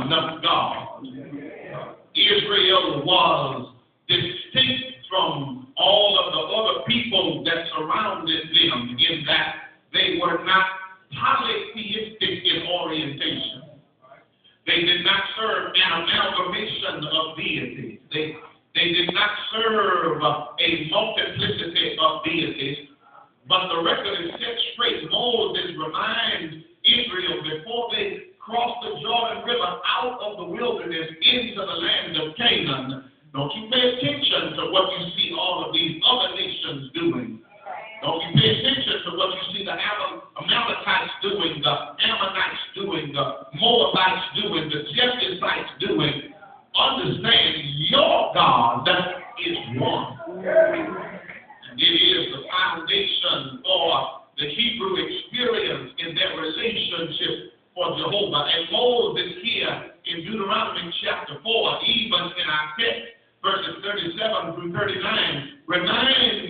one God. Israel was distinct from all of the other people that surrounded them in that they were not polytheistic in orientation. They did not serve an amalgamation of deities. They did not serve a multiplicity of deities. But the record is set straight. Moses reminds Israel before they crossed the Jordan River out of the wilderness into the land of Canaan. Don't you pay attention to what you see all of these other nations doing. Don't you pay attention to what you see the Amalekites doing, the Ammonites doing, the Moabites doing, the Jebusites doing. Understand your God is one. And it is the foundation for the Hebrew experience in their relationship for Jehovah. And Moses here in Deuteronomy chapter 4, even in our text, verses 37 through 39, reminds